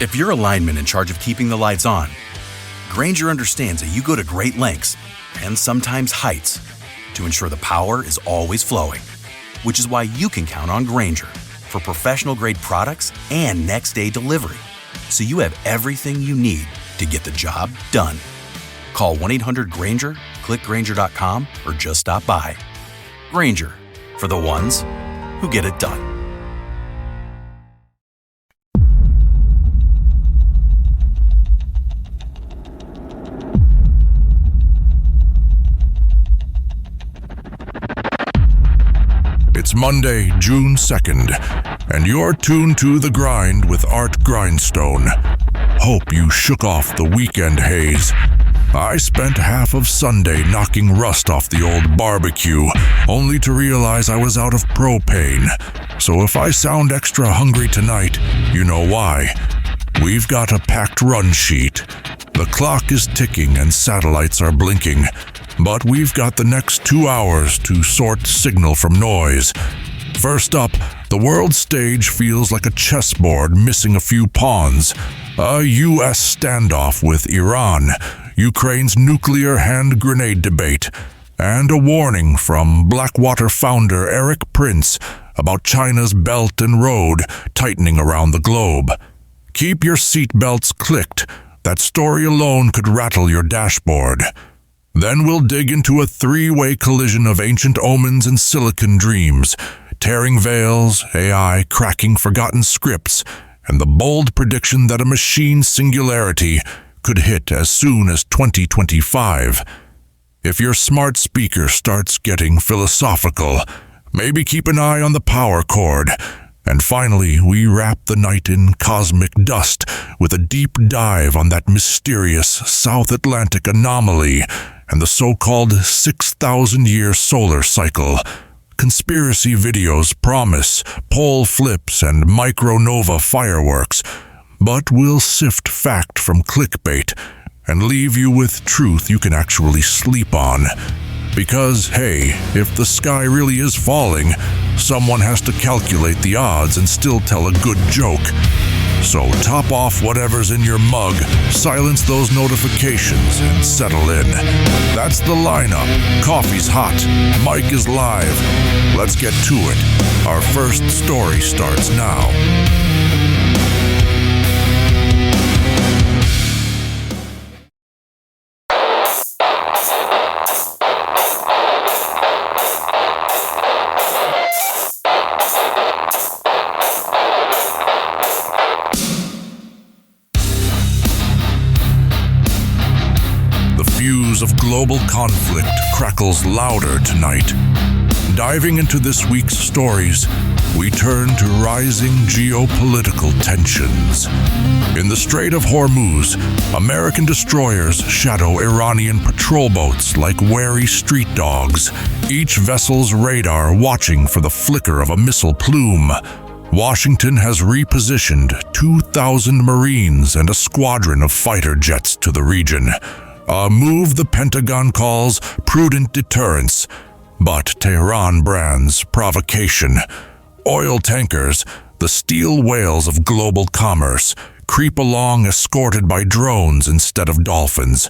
If you're a lineman in charge of keeping the lights on, Grainger understands that you go to great lengths, and sometimes heights, to ensure the power is always flowing. Which is why you can count on Grainger for professional-grade products and next-day delivery, so you have everything you need to get the job done. Call 1-800-GRAINGER, click Grainger.com, or just stop by. Grainger, for the ones who get it done. It's Monday, June 2nd, and you're tuned to The Grind with Art Grindstone. Hope you shook off the weekend haze. I spent half of Sunday knocking rust off the old barbecue, only to realize I was out of propane. So if I sound extra hungry tonight, you know why. We've got a packed run sheet. The clock is ticking and satellites are blinking. But we've got the next 2 hours to sort signal from noise. First up, the world stage feels like a chessboard missing a few pawns. A U.S. standoff with Iran, Ukraine's nuclear hand grenade debate, and a warning from Blackwater founder Erik Prince about China's Belt and Road tightening around the globe. Keep your seatbelts clicked. That story alone could rattle your dashboard. Then we'll dig into a three-way collision of ancient omens and silicon dreams, tearing veils, AI cracking forgotten scripts, and the bold prediction that a machine singularity could hit as soon as 2025. If your smart speaker starts getting philosophical, maybe keep an eye on the power cord. And finally, we wrap the night in cosmic dust with a deep dive on that mysterious South Atlantic Anomaly and the so-called 6,000-year solar cycle. Conspiracy videos promise pole flips and micronova fireworks, but we'll sift fact from clickbait and leave you with truth you can actually sleep on. Because, hey, if the sky really is falling, someone has to calculate the odds and still tell a good joke. So top off whatever's in your mug, silence those notifications, and settle in. That's the lineup. Coffee's hot. Mike is live. Let's get to it. Our first story starts now. Of global conflict crackles louder tonight. Diving into this week's stories, we turn to rising geopolitical tensions. In the Strait of Hormuz, American destroyers shadow Iranian patrol boats like wary street dogs, each vessel's radar watching for the flicker of a missile plume. Washington has repositioned 2,000 Marines and a squadron of fighter jets to the region. A move the Pentagon calls prudent deterrence, but Tehran brands provocation. Oil tankers, the steel whales of global commerce, creep along escorted by drones instead of dolphins.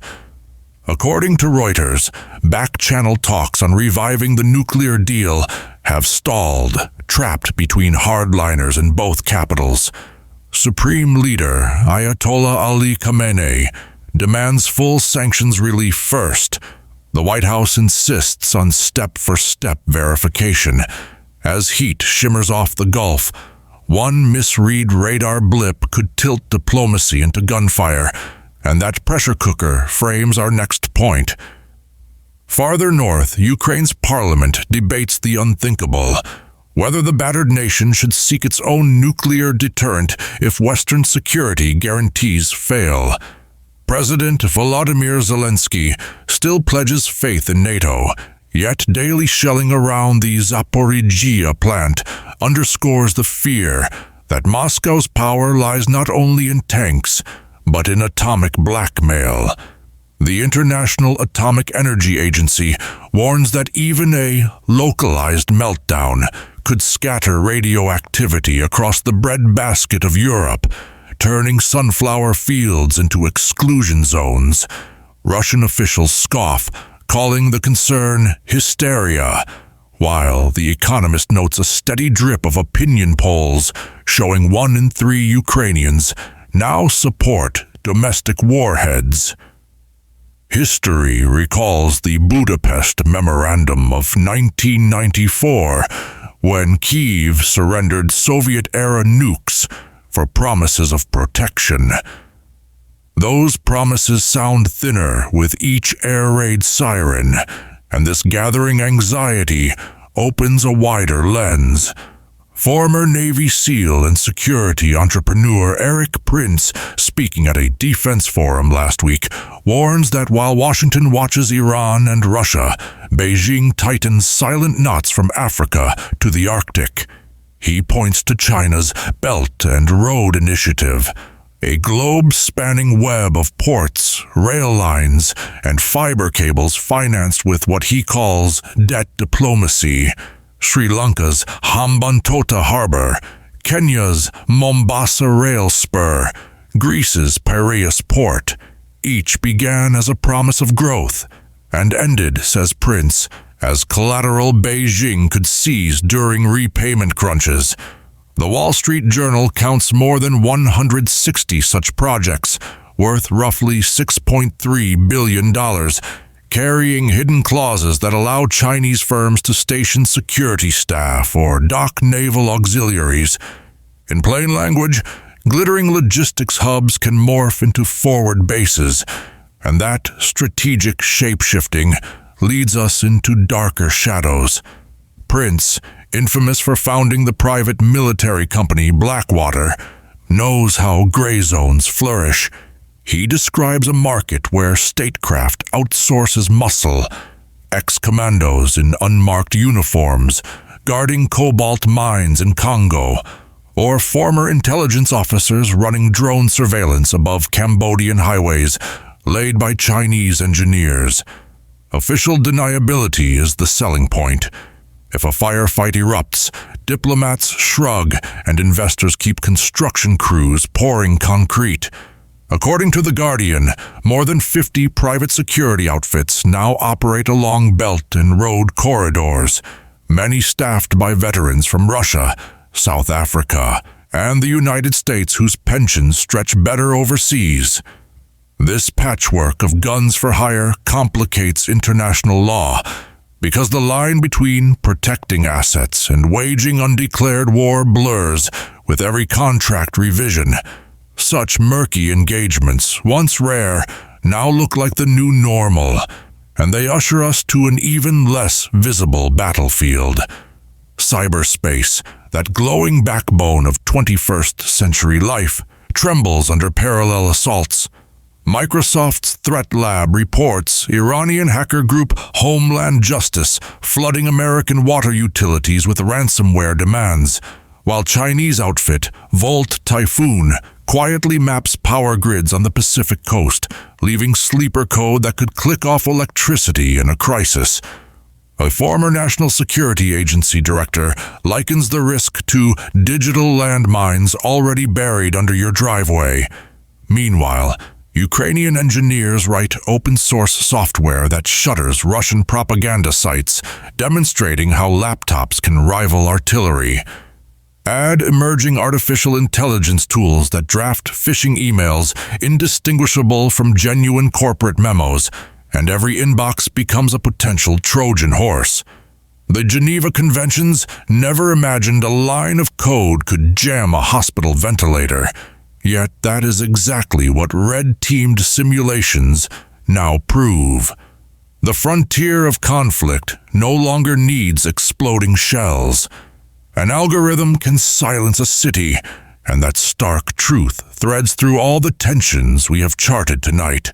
According to Reuters, back-channel talks on reviving the nuclear deal have stalled, trapped between hardliners in both capitals. Supreme Leader Ayatollah Ali Khamenei demands full sanctions relief first. The White House insists on step-for-step verification. As heat shimmers off the Gulf, one misread radar blip could tilt diplomacy into gunfire, and that pressure cooker frames our next point. Farther north, Ukraine's parliament debates the unthinkable: whether the battered nation should seek its own nuclear deterrent if Western security guarantees fail. President Volodymyr Zelensky still pledges faith in NATO, yet daily shelling around the Zaporizhzhia plant underscores the fear that Moscow's power lies not only in tanks, but in atomic blackmail. The International Atomic Energy Agency warns that even a localized meltdown could scatter radioactivity across the breadbasket of Europe, turning sunflower fields into exclusion zones. Russian officials scoff, calling the concern hysteria, while The Economist notes a steady drip of opinion polls showing 1 in 3 Ukrainians now support domestic warheads. History recalls the Budapest Memorandum of 1994, when Kyiv surrendered Soviet-era nukes for promises of protection. Those promises sound thinner with each air raid siren, and this gathering anxiety opens a wider lens. Former Navy SEAL and security entrepreneur Erik Prince, speaking at a defense forum last week, warns that while Washington watches Iran and Russia, Beijing tightens silent knots from Africa to the Arctic. He points to China's Belt and Road Initiative, a globe-spanning web of ports, rail lines, and fiber cables financed with what he calls debt diplomacy. Sri Lanka's Hambantota Harbor, Kenya's Mombasa Rail Spur, Greece's Piraeus Port. Each began as a promise of growth and ended, says Prince, as collateral Beijing could seize during repayment crunches. The Wall Street Journal counts more than 160 such projects, worth roughly $6.3 billion, carrying hidden clauses that allow Chinese firms to station security staff or dock naval auxiliaries. In plain language, glittering logistics hubs can morph into forward bases, and that strategic shape-shifting leads us into darker shadows. Prince, infamous for founding the private military company Blackwater, knows how gray zones flourish. He describes a market where statecraft outsources muscle, ex-commandos in unmarked uniforms, guarding cobalt mines in Congo, or former intelligence officers running drone surveillance above Cambodian highways laid by Chinese engineers. Official deniability is the selling point. If a firefight erupts, diplomats shrug and investors keep construction crews pouring concrete. According to The Guardian, more than 50 private security outfits now operate along belt and road corridors, many staffed by veterans from Russia, South Africa, and the United States whose pensions stretch better overseas. This patchwork of guns for hire complicates international law, because the line between protecting assets and waging undeclared war blurs with every contract revision. Such murky engagements, once rare, now look like the new normal, and they usher us to an even less visible battlefield. Cyberspace, that glowing backbone of 21st century life, trembles under parallel assaults. Microsoft's Threat Lab reports Iranian hacker group Homeland Justice flooding American water utilities with ransomware demands, while Chinese outfit Volt Typhoon quietly maps power grids on the Pacific coast, leaving sleeper code that could click off electricity in a crisis. A former National Security Agency director likens the risk to digital landmines already buried under your driveway. Meanwhile, Ukrainian engineers write open-source software that shutters Russian propaganda sites, demonstrating how laptops can rival artillery. Add emerging artificial intelligence tools that draft phishing emails indistinguishable from genuine corporate memos, and every inbox becomes a potential Trojan horse. The Geneva Conventions never imagined a line of code could jam a hospital ventilator. Yet that is exactly what red-teamed simulations now prove. The frontier of conflict no longer needs exploding shells. An algorithm can silence a city, and that stark truth threads through all the tensions we have charted tonight.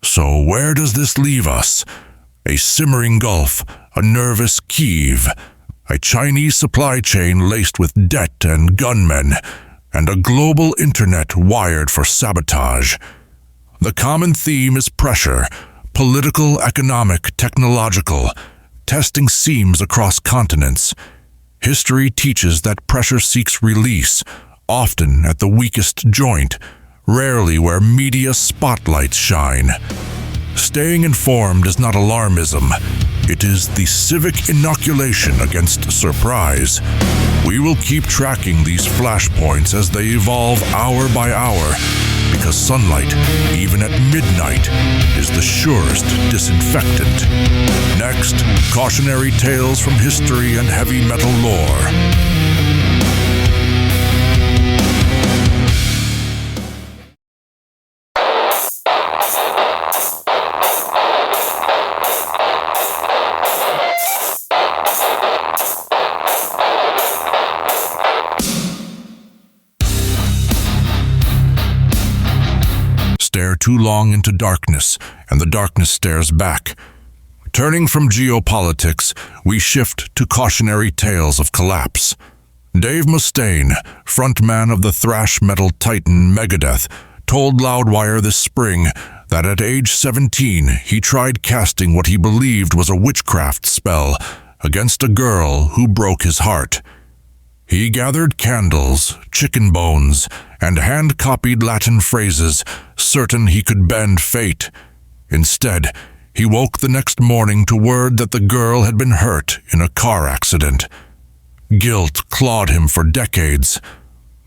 So where does this leave us? A simmering gulf, a nervous Kyiv, a Chinese supply chain laced with debt and gunmen, and a global internet wired for sabotage. The common theme is pressure, political, economic, technological, testing seams across continents. History teaches that pressure seeks release, often at the weakest joint, rarely where media spotlights shine. Staying informed is not alarmism. It is the civic inoculation against surprise. We will keep tracking these flashpoints as they evolve hour by hour, because sunlight, even at midnight, is the surest disinfectant. Next, cautionary tales from history and heavy metal lore. Stare too long into darkness, and the darkness stares back. Turning from geopolitics, we shift to cautionary tales of collapse. Dave Mustaine, frontman of the thrash metal titan Megadeth, told Loudwire this spring that at age 17 he tried casting what he believed was a witchcraft spell against a girl who broke his heart. He gathered candles, chicken bones, and hand-copied Latin phrases, certain he could bend fate. Instead, he woke the next morning to word that the girl had been hurt in a car accident. Guilt clawed him for decades.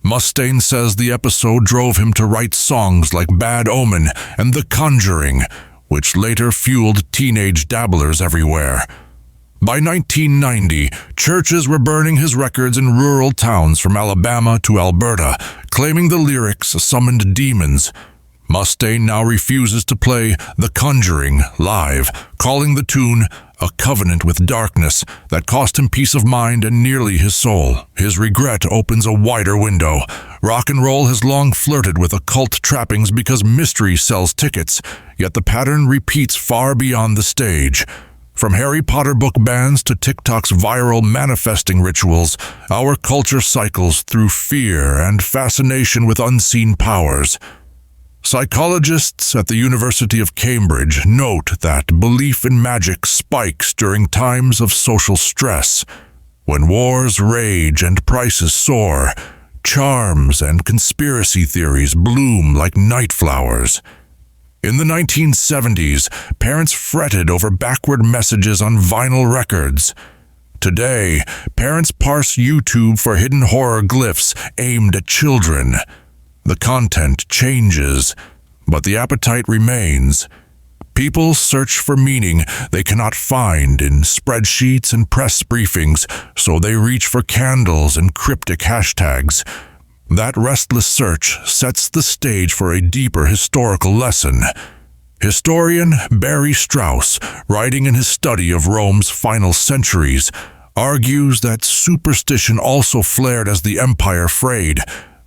Mustaine says the episode drove him to write songs like Bad Omen and The Conjuring, which later fueled teenage dabblers everywhere. By 1990, churches were burning his records in rural towns from Alabama to Alberta, claiming the lyrics summoned demons. Mustaine now refuses to play The Conjuring live, calling the tune a covenant with darkness that cost him peace of mind and nearly his soul. His regret opens a wider window. Rock and roll has long flirted with occult trappings because mystery sells tickets, yet the pattern repeats far beyond the stage. From Harry Potter book bans to TikTok's viral manifesting rituals, our culture cycles through fear and fascination with unseen powers. Psychologists at the University of Cambridge note that belief in magic spikes during times of social stress. When wars rage and prices soar, charms and conspiracy theories bloom like night flowers. In the 1970s, parents fretted over backward messages on vinyl records. Today, parents parse YouTube for hidden horror glyphs aimed at children. The content changes, but the appetite remains. People search for meaning they cannot find in spreadsheets and press briefings, so they reach for candles and cryptic hashtags. That restless search sets the stage for a deeper historical lesson. Historian Barry Strauss, writing in his study of Rome's final centuries, argues that superstition also flared as the empire frayed.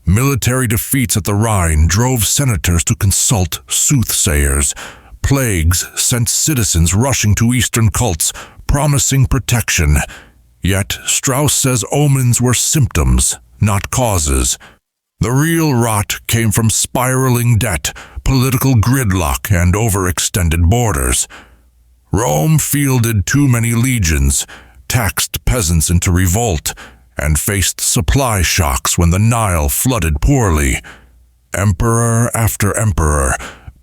Military defeats at the Rhine drove senators to consult soothsayers. Plagues sent citizens rushing to Eastern cults, promising protection. Yet Strauss says omens were symptoms, not causes. The real rot came from spiraling debt, political gridlock, and overextended borders. Rome fielded too many legions, taxed peasants into revolt, and faced supply shocks when the Nile flooded poorly. Emperor after emperor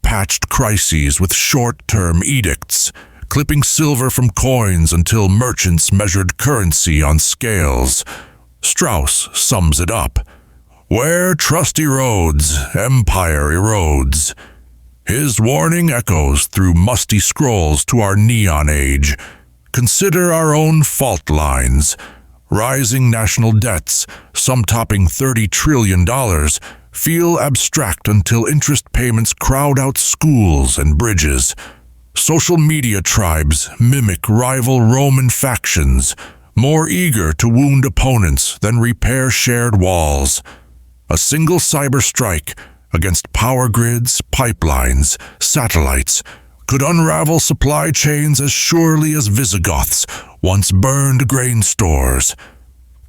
patched crises with short-term edicts, clipping silver from coins until merchants measured currency on scales. Strauss sums it up. Where trust erodes, empire erodes. His warning echoes through musty scrolls to our neon age. Consider our own fault lines. Rising national debts, some topping $30 trillion, feel abstract until interest payments crowd out schools and bridges. Social media tribes mimic rival Roman factions, more eager to wound opponents than repair shared walls. A single cyber strike against power grids, pipelines, satellites could unravel supply chains as surely as Visigoths once burned grain stores.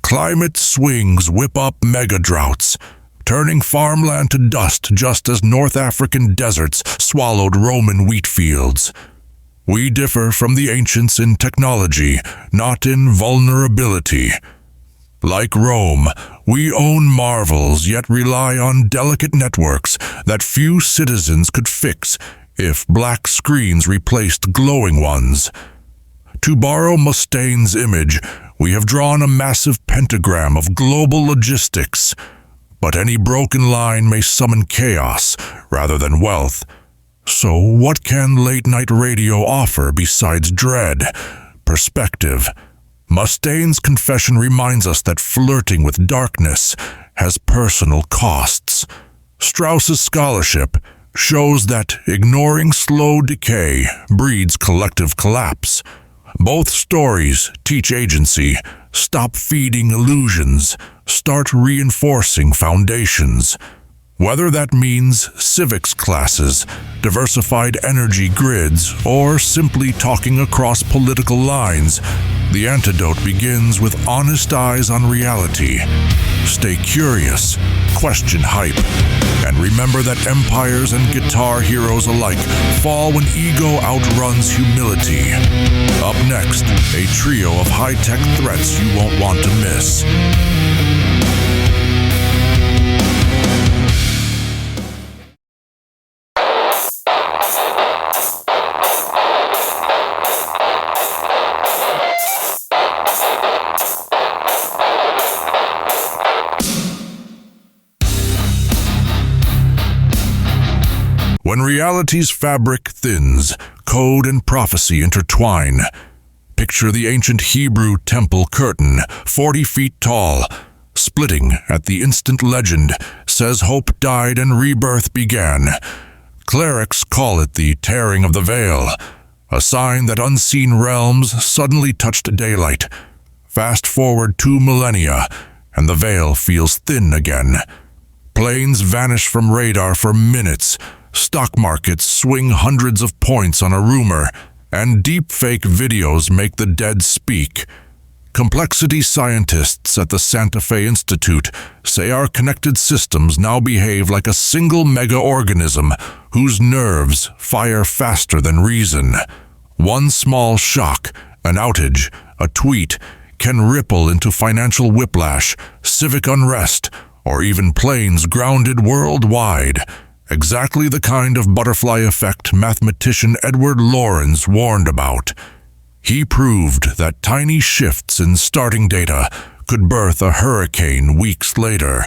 Climate swings whip up mega droughts, turning farmland to dust just as North African deserts swallowed Roman wheat fields. We differ from the ancients in technology, not in vulnerability. Like Rome, we own marvels yet rely on delicate networks that few citizens could fix if black screens replaced glowing ones. To borrow Mustaine's image, we have drawn a massive pentagram of global logistics. But any broken line may summon chaos rather than wealth. So what can late-night radio offer besides dread, perspective? Mustaine's confession reminds us that flirting with darkness has personal costs. Strauss's scholarship shows that ignoring slow decay breeds collective collapse. Both stories teach agency. Stop feeding illusions. Start reinforcing foundations. Whether that means civics classes, diversified energy grids, or simply talking across political lines, the antidote begins with honest eyes on reality. Stay curious, question hype, and remember that empires and guitar heroes alike fall when ego outruns humility. Up next, a trio of high-tech threats you won't want to miss. When reality's fabric thins, code and prophecy intertwine. Picture the ancient Hebrew temple curtain, 40 feet tall. Splitting at the instant legend says hope died and rebirth began. Clerics call it the tearing of the veil, a sign that unseen realms suddenly touched daylight. Fast forward 2 millennia, and the veil feels thin again. Planes vanish from radar for minutes. Stock markets swing hundreds of points on a rumor, and deepfake videos make the dead speak. Complexity scientists at the Santa Fe Institute say our connected systems now behave like a single mega-organism whose nerves fire faster than reason. One small shock, an outage, a tweet, can ripple into financial whiplash, civic unrest, or even planes grounded worldwide. Exactly the kind of butterfly effect mathematician Edward Lorenz warned about. He proved that tiny shifts in starting data could birth a hurricane weeks later,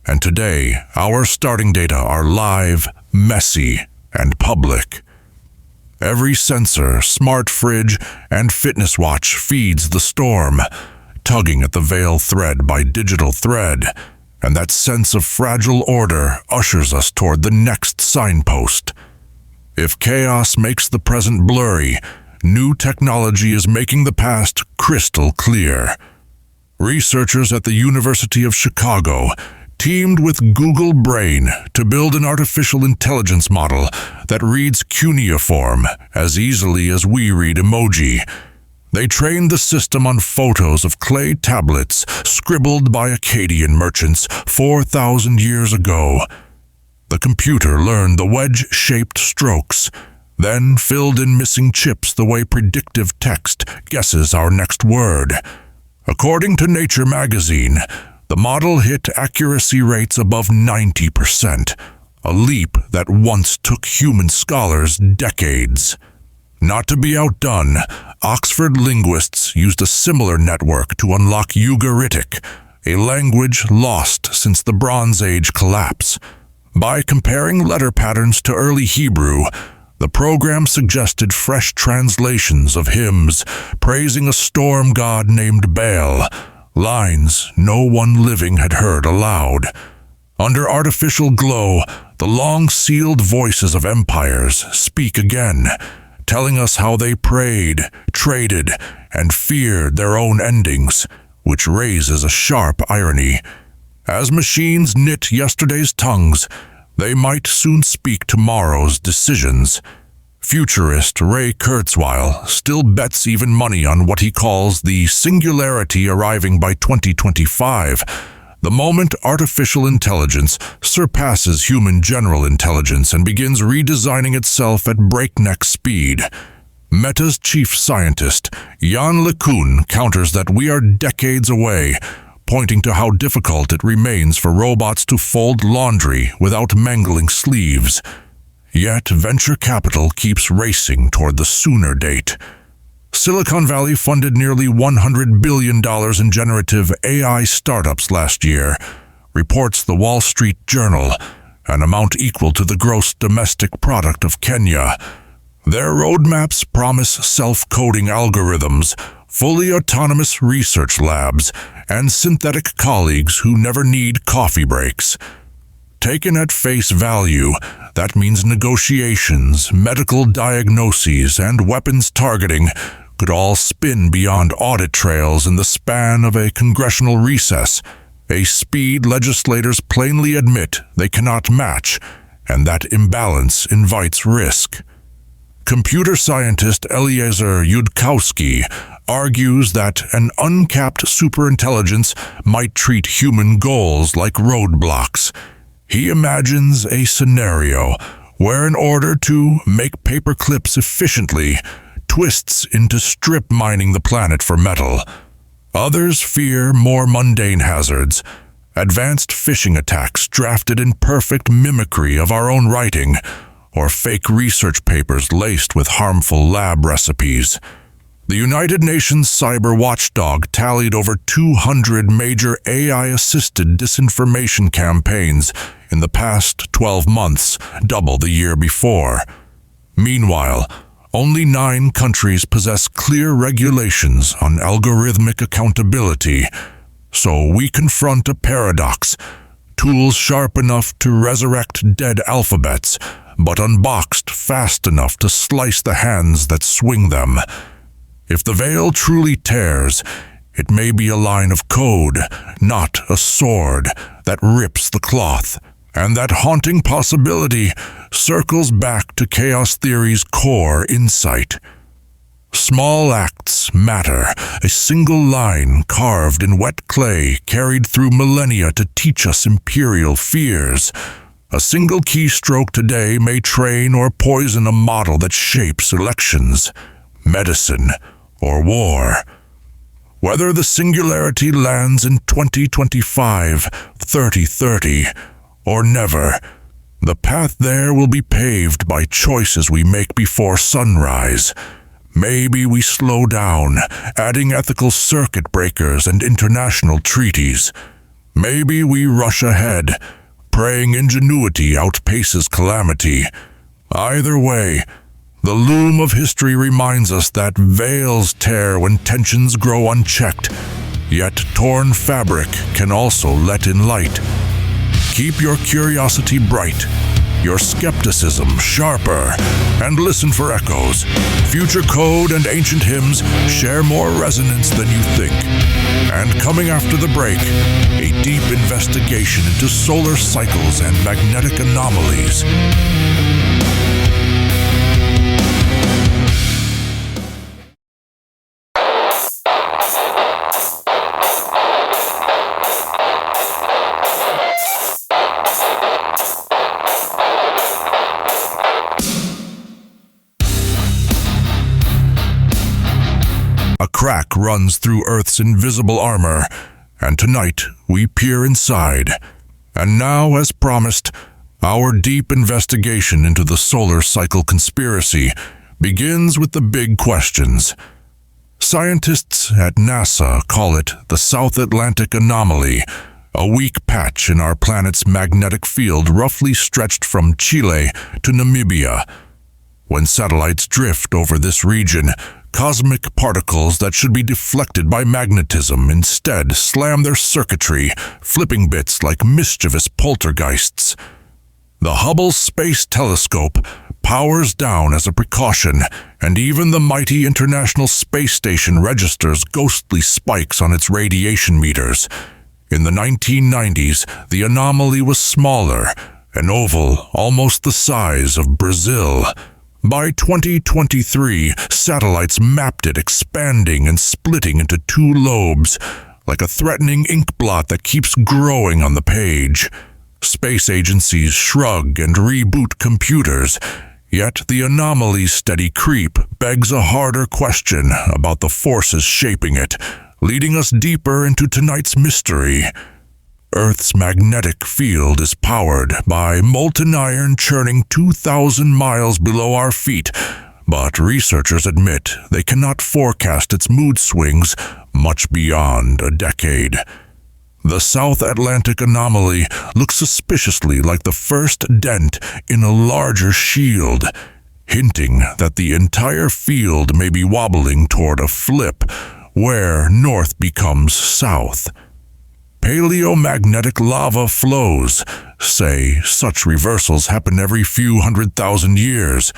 and today our starting data are live, messy, and public. Every sensor, smart fridge, and fitness watch feeds the storm, tugging at the veil thread by digital thread. And that sense of fragile order ushers us toward the next signpost. If chaos makes the present blurry, new technology is making the past crystal clear. Researchers at the University of Chicago teamed with Google Brain to build an artificial intelligence model that reads cuneiform as easily as we read emoji. They trained the system on photos of clay tablets scribbled by Akkadian merchants 4,000 years ago. The computer learned the wedge-shaped strokes, then filled in missing chips the way predictive text guesses our next word. According to Nature magazine, the model hit accuracy rates above 90%, a leap that once took human scholars decades. Not to be outdone, Oxford linguists used a similar network to unlock Ugaritic, a language lost since the Bronze Age collapse. By comparing letter patterns to early Hebrew, the program suggested fresh translations of hymns praising a storm god named Baal, lines no one living had heard aloud. Under artificial glow, the long-sealed voices of empires speak again, telling us how they prayed, traded, and feared their own endings, which raises a sharp irony. As machines knit yesterday's tongues, they might soon speak tomorrow's decisions. Futurist Ray Kurzweil still bets even money on what he calls the singularity arriving by 2025, the moment artificial intelligence surpasses human general intelligence and begins redesigning itself at breakneck speed. Meta's chief scientist, Jan LeCun, counters that we are decades away, pointing to how difficult it remains for robots to fold laundry without mangling sleeves. Yet venture capital keeps racing toward the sooner date. Silicon Valley funded nearly $100 billion in generative AI startups last year, reports the Wall Street Journal, an amount equal to the gross domestic product of Kenya. Their roadmaps promise self-coding algorithms, fully autonomous research labs, and synthetic colleagues who never need coffee breaks. Taken at face value, that means negotiations, medical diagnoses, and weapons targeting could all spin beyond audit trails in the span of a congressional recess, a speed legislators plainly admit they cannot match, and that imbalance invites risk. Computer scientist Eliezer Yudkowsky argues that an uncapped superintelligence might treat human goals like roadblocks. He imagines a scenario where, in order to make paper clips efficiently, twists into strip mining the planet for metal. Others fear more mundane hazards, advanced phishing attacks drafted in perfect mimicry of our own writing, or fake research papers laced with harmful lab recipes. The United Nations cyber watchdog tallied over 200 major AI-assisted disinformation campaigns in the past 12 months, double the year before. Meanwhile, only 9 countries possess clear regulations on algorithmic accountability, so we confront a paradox: tools sharp enough to resurrect dead alphabets, but unboxed fast enough to slice the hands that swing them. If the veil truly tears, it may be a line of code, not a sword, that rips the cloth. And that haunting possibility circles back to chaos theory's core insight. Small acts matter, a single line carved in wet clay carried through millennia to teach us imperial fears. A single keystroke today may train or poison a model that shapes elections, medicine, or war. Whether the singularity lands in 2025, 3030, or never, the path there will be paved by choices we make before sunrise. Maybe we slow down, adding ethical circuit breakers and international treaties. Maybe we rush ahead, praying ingenuity outpaces calamity. Either way, the loom of history reminds us that veils tear when tensions grow unchecked, yet torn fabric can also let in light. Keep your curiosity bright, your skepticism sharper, and listen for echoes. Future code and ancient hymns share more resonance than you think. And coming after the break, a deep investigation into solar cycles and magnetic anomalies. A crack runs through Earth's invisible armor, and tonight we peer inside. And now, as promised, our deep investigation into the solar cycle conspiracy begins with the big questions. Scientists at NASA call it the South Atlantic Anomaly, a weak patch in our planet's magnetic field roughly stretched from Chile to Namibia. When satellites drift over this region, cosmic particles that should be deflected by magnetism instead slam their circuitry, flipping bits like mischievous poltergeists. The Hubble Space Telescope powers down as a precaution, and even the mighty International Space Station registers ghostly spikes on its radiation meters. In the 1990s, the anomaly was smaller, an oval almost the size of Brazil. By 2023, satellites mapped it expanding and splitting into 2 lobes, like a threatening ink blot that keeps growing on the page. Space agencies shrug and reboot computers, yet the anomaly's steady creep begs a harder question about the forces shaping it, leading us deeper into tonight's mystery. Earth's magnetic field is powered by molten iron churning 2,000 miles below our feet, but researchers admit they cannot forecast its mood swings much beyond a decade. The South Atlantic Anomaly looks suspiciously like the first dent in a larger shield, hinting that the entire field may be wobbling toward a flip, where north becomes south. Paleomagnetic lava flows say such reversals happen every few 100,000 years.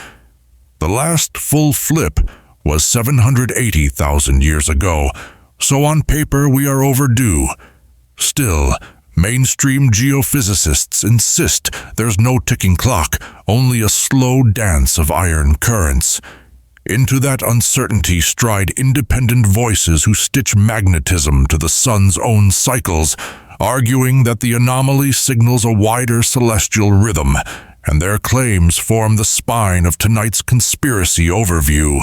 The last full flip was 780,000 years ago, so on paper we are overdue. Still, mainstream geophysicists insist there's no ticking clock, only a slow dance of iron currents. Into that uncertainty stride independent voices who stitch magnetism to the sun's own cycles, arguing that the anomaly signals a wider celestial rhythm, and their claims form the spine of tonight's conspiracy overview.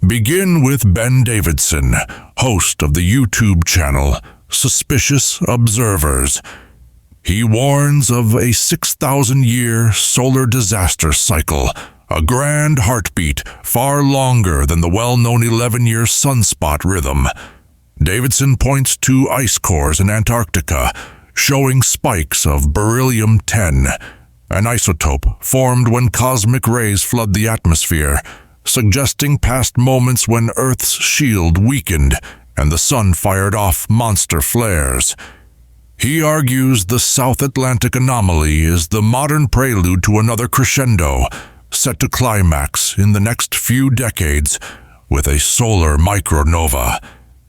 Begin with Ben Davidson, host of the YouTube channel Suspicious Observers. He warns of a 6,000-year solar disaster cycle, a grand heartbeat far longer than the well-known 11-year sunspot rhythm. Davidson points to ice cores in Antarctica, showing spikes of beryllium-10, an isotope formed when cosmic rays flood the atmosphere, suggesting past moments when Earth's shield weakened and the sun fired off monster flares. He argues the South Atlantic Anomaly is the modern prelude to another crescendo, set to climax in the next few decades with a solar micronova,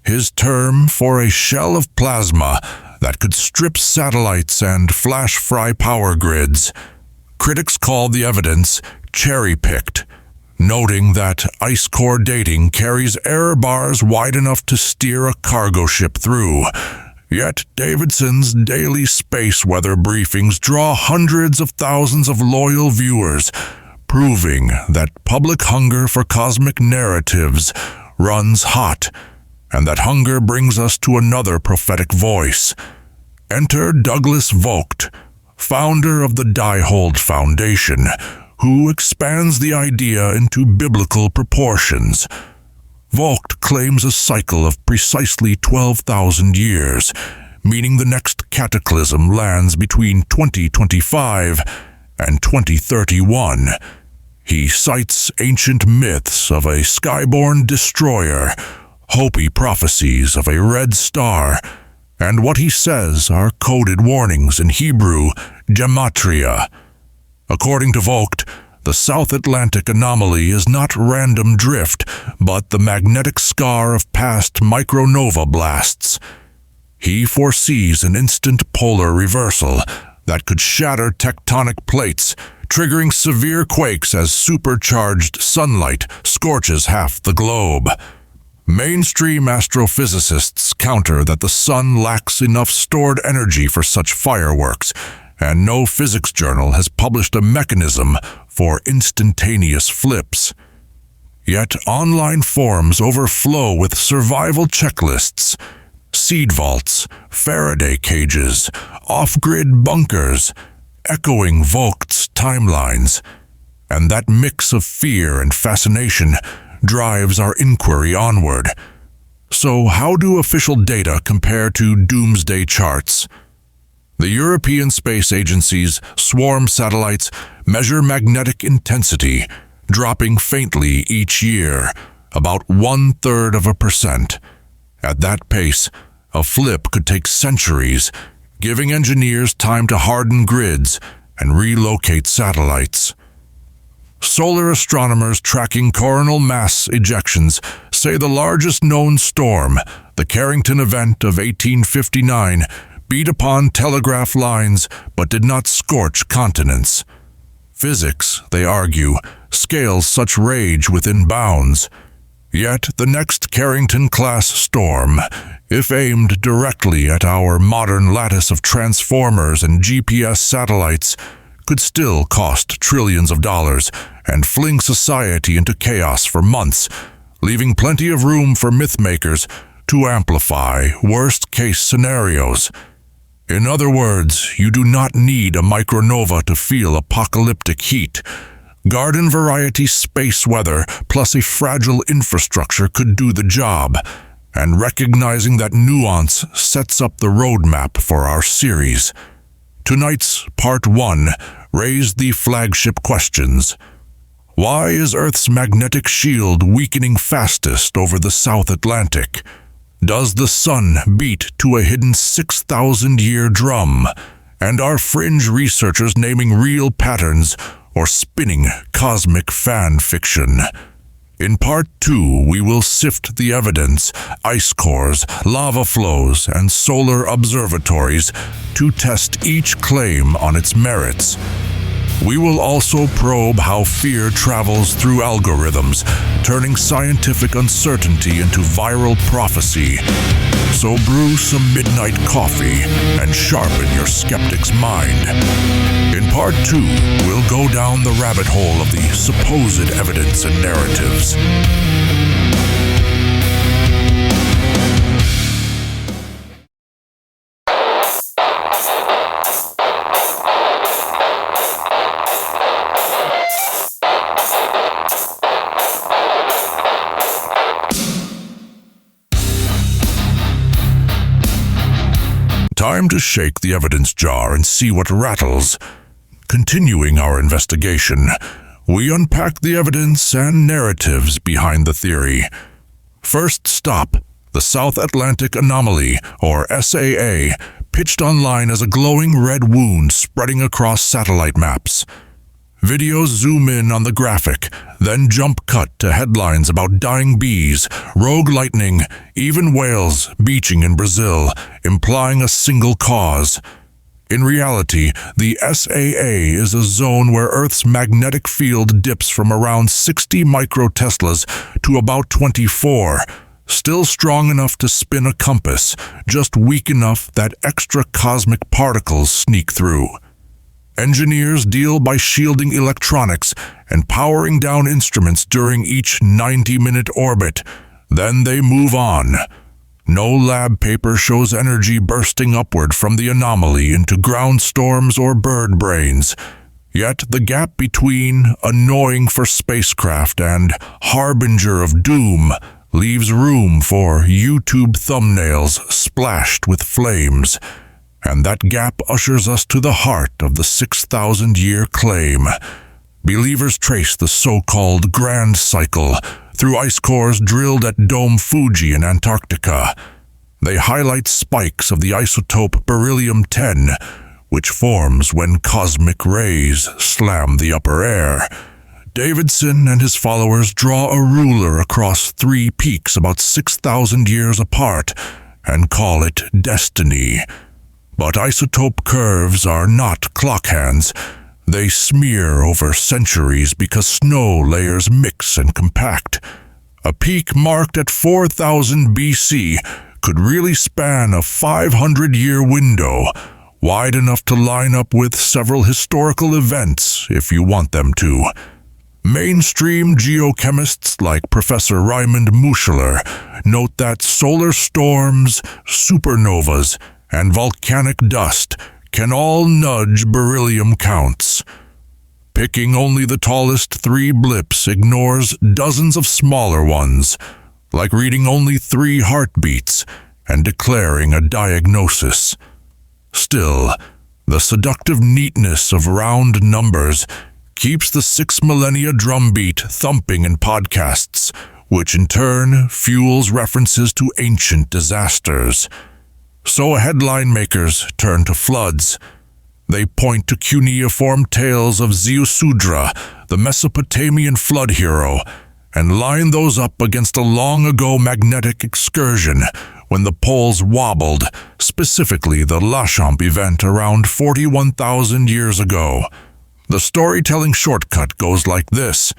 his term for a shell of plasma that could strip satellites and flash-fry power grids. Critics call the evidence cherry-picked, noting that ice core dating carries error bars wide enough to steer a cargo ship through. Yet Davidson's daily space weather briefings draw hundreds of thousands of loyal viewers, proving that public hunger for cosmic narratives runs hot, and that hunger brings us to another prophetic voice. Enter Douglas Vogt, founder of the Diehold Foundation, who expands the idea into biblical proportions. Vogt claims a cycle of precisely 12,000 years, meaning the next cataclysm lands between 2025 and 2031. He cites ancient myths of a skyborne destroyer, Hopi prophecies of a red star, and what he says are coded warnings in Hebrew gematria. According to Vogt, the South Atlantic Anomaly is not random drift, but the magnetic scar of past micronova blasts. He foresees an instant polar reversal that could shatter tectonic plates, triggering severe quakes as supercharged sunlight scorches half the globe. Mainstream astrophysicists counter that the sun lacks enough stored energy for such fireworks, and no physics journal has published a mechanism for instantaneous flips. Yet online forums overflow with survival checklists, seed vaults, Faraday cages, off-grid bunkers, echoing Vogt's timelines. And that mix of fear and fascination drives our inquiry onward. So how do official data compare to doomsday charts? The European Space Agency's swarm satellites measure magnetic intensity, dropping faintly each year, about 1/3%. At that pace, a flip could take centuries, giving engineers time to harden grids and relocate satellites. Solar astronomers tracking coronal mass ejections say the largest known storm, the Carrington event of 1859, beat upon telegraph lines but did not scorch continents. Physics, they argue, scales such rage within bounds. Yet the next Carrington-class storm, if aimed directly at our modern lattice of transformers and GPS satellites, could still cost trillions of dollars and fling society into chaos for months, leaving plenty of room for mythmakers to amplify worst-case scenarios. In other words, you do not need a micronova to feel apocalyptic heat. Garden-variety space weather plus a fragile infrastructure could do the job, and recognizing that nuance sets up the roadmap for our series. Tonight's Part 1 raised the flagship questions. Why is Earth's magnetic shield weakening fastest over the South Atlantic? Does the sun beat to a hidden 6,000-year drum? And are fringe researchers naming real patterns or spinning cosmic fan fiction? In Part 2, we will sift the evidence, ice cores, lava flows, and solar observatories to test each claim on its merits. We will also probe how fear travels through algorithms, turning scientific uncertainty into viral prophecy. So brew some midnight coffee and sharpen your skeptic's mind. In Part 2, we'll go down the rabbit hole of the supposed evidence and narratives. Time to shake the evidence jar and see what rattles. Continuing our investigation, we unpack the evidence and narratives behind the theory. First stop, the South Atlantic Anomaly, or SAA, pitched online as a glowing red wound spreading across satellite maps. Videos zoom in on the graphic, then jump cut to headlines about dying bees, rogue lightning, even whales beaching in Brazil, implying a single cause. In reality, the SAA is a zone where Earth's magnetic field dips from around 60 microteslas to about 24, still strong enough to spin a compass, just weak enough that extra cosmic particles sneak through. Engineers deal by shielding electronics and powering down instruments during each 90-minute orbit. Then they move on. No lab paper shows energy bursting upward from the anomaly into ground storms or bird brains. Yet the gap between annoying for spacecraft and harbinger of doom leaves room for YouTube thumbnails splashed with flames. And that gap ushers us to the heart of the 6,000-year claim. Believers trace the so-called grand cycle through ice cores drilled at Dome Fuji in Antarctica. They highlight spikes of the isotope beryllium-10, which forms when cosmic rays slam the upper air. Davidson and his followers draw a ruler across 3 peaks about 6,000 years apart and call it destiny. But isotope curves are not clock hands. They smear over centuries because snow layers mix and compact. A peak marked at 4000 BC could really span a 500-year window, wide enough to line up with several historical events if you want them to. Mainstream geochemists like Professor Raymond Muschler note that solar storms, supernovas, and volcanic dust can all nudge beryllium counts. Picking only the tallest 3 blips ignores dozens of smaller ones, like reading only 3 heartbeats and declaring a diagnosis. Still, the seductive neatness of round numbers keeps the 6 millennia drumbeat thumping in podcasts, which in turn fuels references to ancient disasters. So headline makers turn to floods. They point to cuneiform tales of Ziusudra, the Mesopotamian flood hero, and line those up against a long-ago magnetic excursion when the poles wobbled, specifically the Lachamp event around 41,000 years ago. The storytelling shortcut goes like this.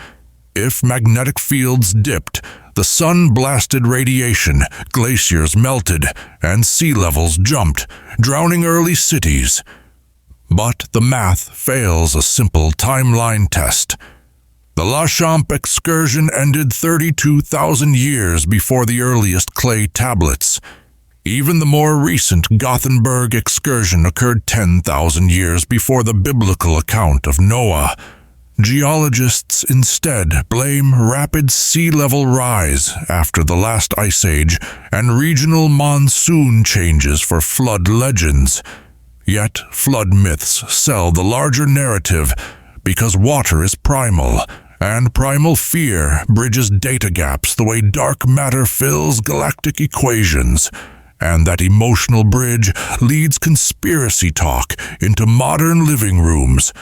If magnetic fields dipped, the sun blasted radiation, glaciers melted, and sea levels jumped, drowning early cities. But the math fails a simple timeline test. The La Champ excursion ended 32,000 years before the earliest clay tablets. Even the more recent Gothenburg excursion occurred 10,000 years before the biblical account of Noah. Geologists instead blame rapid sea level rise after the last ice age and regional monsoon changes for flood legends. Yet flood myths sell the larger narrative because water is primal, and primal fear bridges data gaps the way dark matter fills galactic equations. And that emotional bridge leads conspiracy talk into modern living rooms.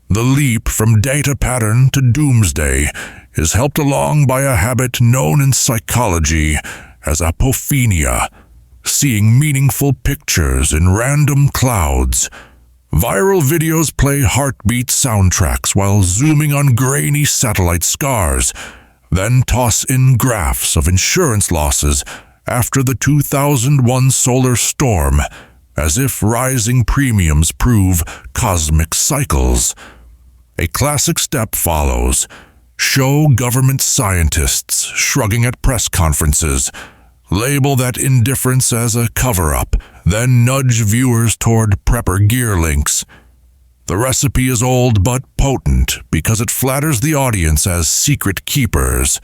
The leap from data pattern to doomsday is helped along by a habit known in psychology as apophenia, seeing meaningful pictures in random clouds. Viral videos play heartbeat soundtracks while zooming on grainy satellite scars, then toss in graphs of insurance losses after the 2001 solar storm, as if rising premiums prove cosmic cycles. A classic step follows. Show government scientists shrugging at press conferences, label that indifference as a cover-up, then nudge viewers toward prepper gear links. The recipe is old but potent because it flatters the audience as secret keepers.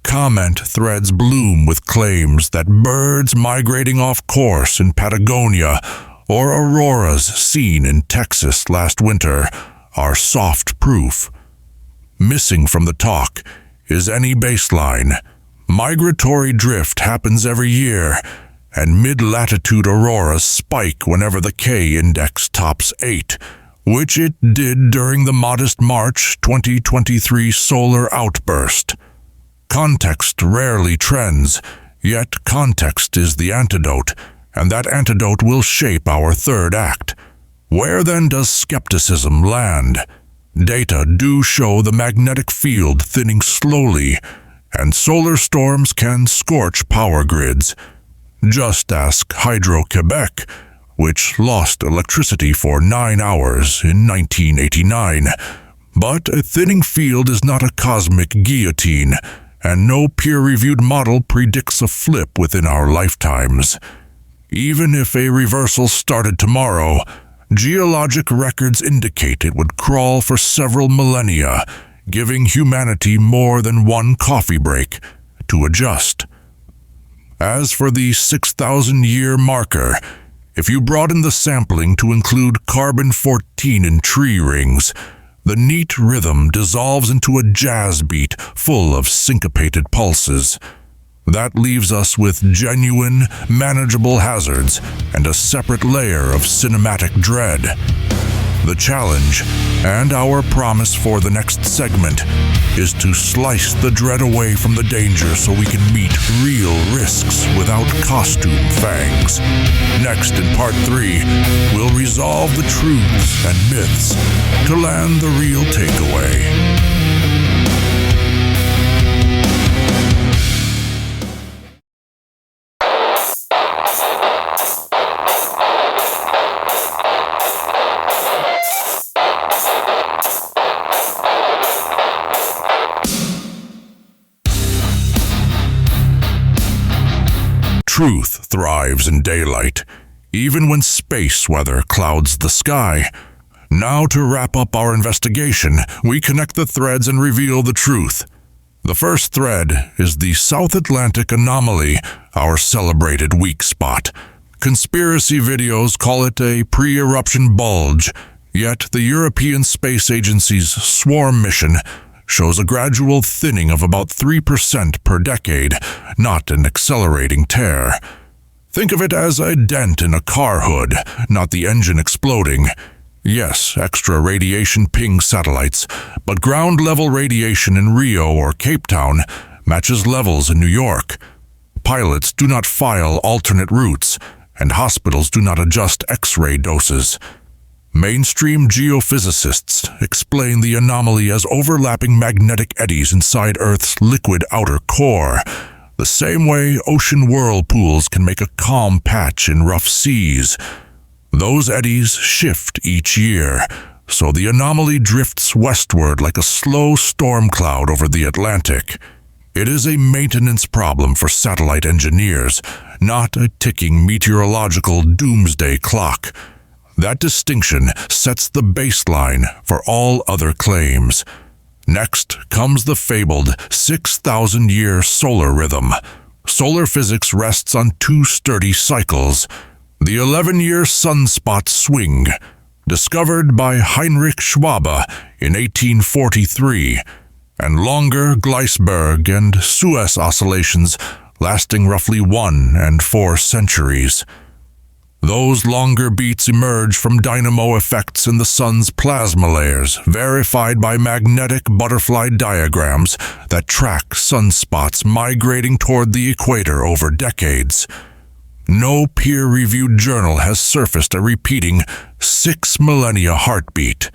Comment threads bloom with claims that birds migrating off course in Patagonia or auroras seen in Texas last winter are soft proof. Missing from the talk is any baseline. Migratory drift happens every year, and mid-latitude auroras spike whenever the K-index tops 8, which it did during the modest March 2023 solar outburst. Context rarely trends, yet context is the antidote, and that antidote will shape our third act. Where then does skepticism land? Data do show the magnetic field thinning slowly, and solar storms can scorch power grids. Just ask Hydro-Quebec, which lost electricity for 9 hours in 1989. But a thinning field is not a cosmic guillotine, and no peer-reviewed model predicts a flip within our lifetimes. Even if a reversal started tomorrow, geologic records indicate it would crawl for several millennia, giving humanity more than one coffee break to adjust. As for the 6,000-year marker, if you broaden the sampling to include carbon-14 in tree rings, the neat rhythm dissolves into a jazz beat full of syncopated pulses. That leaves us with genuine, manageable hazards and a separate layer of cinematic dread. The challenge, and our promise for the next segment, is to slice the dread away from the danger so we can meet real risks without costume fangs. Next, in Part 3, we'll resolve the truths and myths to land the real takeaway. Truth thrives in daylight, even when space weather clouds the sky. Now, to wrap up our investigation, we connect the threads and reveal the truth. The first thread is the South Atlantic Anomaly, our celebrated weak spot. Conspiracy videos call it a pre-eruption bulge, yet the European Space Agency's Swarm mission shows a gradual thinning of about 3% per decade, not an accelerating tear. Think of it as a dent in a car hood, not the engine exploding. Yes, extra radiation pings satellites, but ground-level radiation in Rio or Cape Town matches levels in New York. Pilots do not file alternate routes, and hospitals do not adjust X-ray doses. Mainstream geophysicists explain the anomaly as overlapping magnetic eddies inside Earth's liquid outer core, the same way ocean whirlpools can make a calm patch in rough seas. Those eddies shift each year, so the anomaly drifts westward like a slow storm cloud over the Atlantic. It is a maintenance problem for satellite engineers, not a ticking meteorological doomsday clock. That distinction sets the baseline for all other claims. Next comes the fabled 6,000-year solar rhythm. Solar physics rests on two sturdy cycles. The 11-year sunspot swing, discovered by Heinrich Schwabe in 1843, and longer Gleisberg and Suez oscillations lasting roughly 1 and 4 centuries. Those longer beats emerge from dynamo effects in the sun's plasma layers, verified by magnetic butterfly diagrams that track sunspots migrating toward the equator over decades. No peer-reviewed journal has surfaced a repeating 6 millennia heartbeat.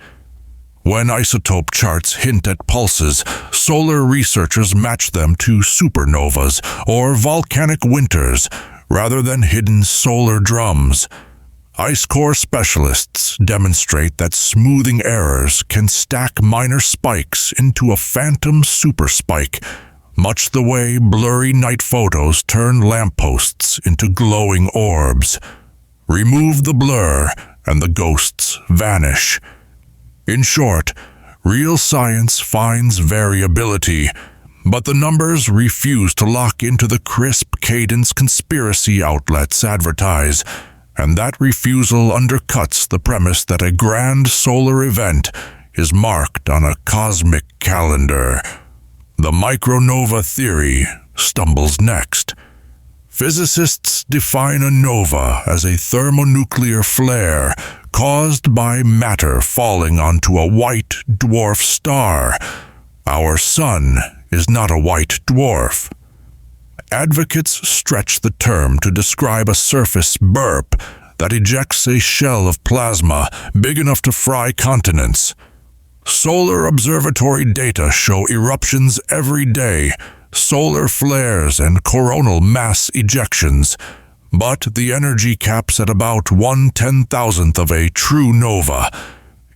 When isotope charts hint at pulses, solar researchers match them to supernovas or volcanic winters, rather than hidden solar drums. Ice core specialists demonstrate that smoothing errors can stack minor spikes into a phantom superspike, much the way blurry night photos turn lampposts into glowing orbs. Remove the blur, and the ghosts vanish. In short, real science finds variability, but the numbers refuse to lock into the crisp cadence conspiracy outlets advertise, and that refusal undercuts the premise that a grand solar event is marked on a cosmic calendar. The micronova theory stumbles next. Physicists define a nova as a thermonuclear flare caused by matter falling onto a white dwarf star. Our sun is not a white dwarf. Advocates stretch the term to describe a surface burp that ejects a shell of plasma big enough to fry continents. Solar observatory data show eruptions every day, solar flares and coronal mass ejections, but the energy caps at about 1/10,000th of a true nova.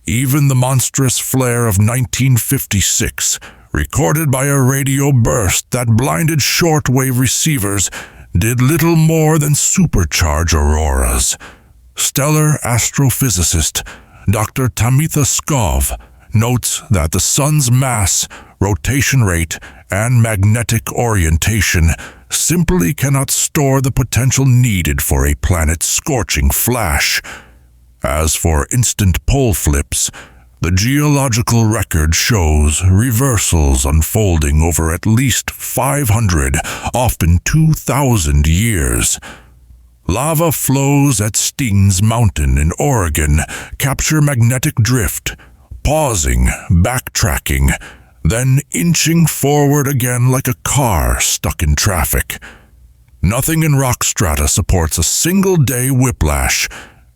Even the monstrous flare of 1956, recorded by a radio burst that blinded shortwave receivers, did little more than supercharge auroras. Stellar astrophysicist Dr. Tamitha Skov notes that the sun's mass, rotation rate, and magnetic orientation simply cannot store the potential needed for a planet's scorching flash. As for instant pole flips, the geological record shows reversals unfolding over at least 500, often 2,000 years. Lava flows at Steen's Mountain in Oregon capture magnetic drift, pausing, backtracking, then inching forward again like a car stuck in traffic. Nothing in rock strata supports a single-day whiplash,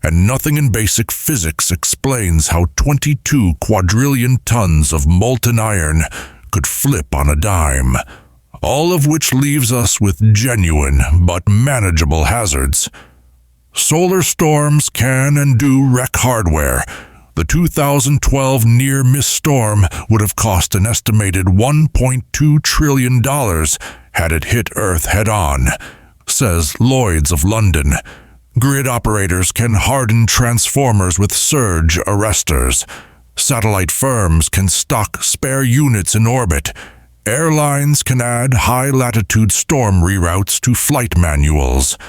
and nothing in basic physics explains how 22 quadrillion tons of molten iron could flip on a dime, all of which leaves us with genuine but manageable hazards. Solar storms can and do wreck hardware. The 2012 near-miss storm would have cost an estimated $1.2 trillion had it hit Earth head-on, says Lloyd's of London. Grid operators can harden transformers with surge arresters. Satellite firms can stock spare units in orbit. Airlines can add high-latitude storm reroutes to flight manuals.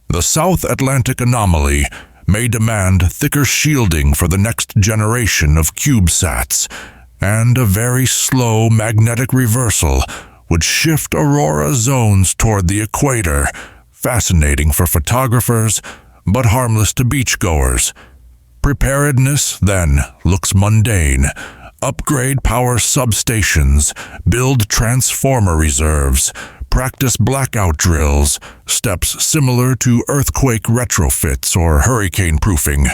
The South Atlantic Anomaly may demand thicker shielding for the next generation of CubeSats, and a very slow magnetic reversal would shift aurora zones toward the equator, fascinating for photographers, but harmless to beachgoers. Preparedness, then, looks mundane. Upgrade power substations, build transformer reserves, practice blackout drills, steps similar to earthquake retrofits or hurricane proofing.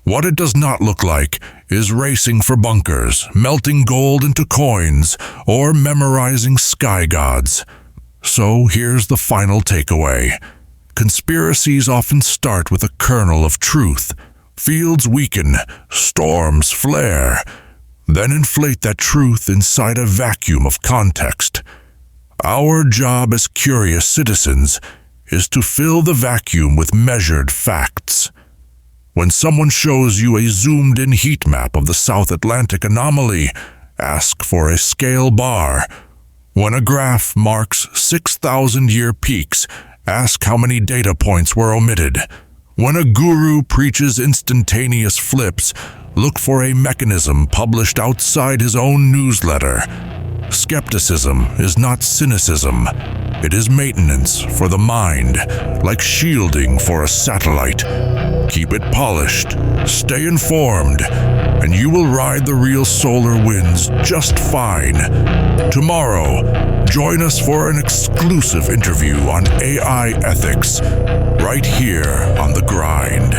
What it does not look like is racing for bunkers, melting gold into coins, or memorizing sky gods. So here's the final takeaway. Conspiracies often start with a kernel of truth, Fields weaken, storms flare, then inflate that truth inside a vacuum of context. Our job as curious citizens is to fill the vacuum with measured facts. When someone shows you a zoomed-in heat map of the South Atlantic Anomaly, ask for a scale bar. When a graph marks 6,000-year peaks, ask how many data points were omitted. When a guru preaches instantaneous flips, look for a mechanism published outside his own newsletter. Skepticism is not cynicism. It is maintenance for the mind, like shielding for a satellite. Keep it polished, stay informed, and you will ride the real solar winds just fine. Tomorrow, join us for an exclusive interview on AI ethics, right here on The Grind.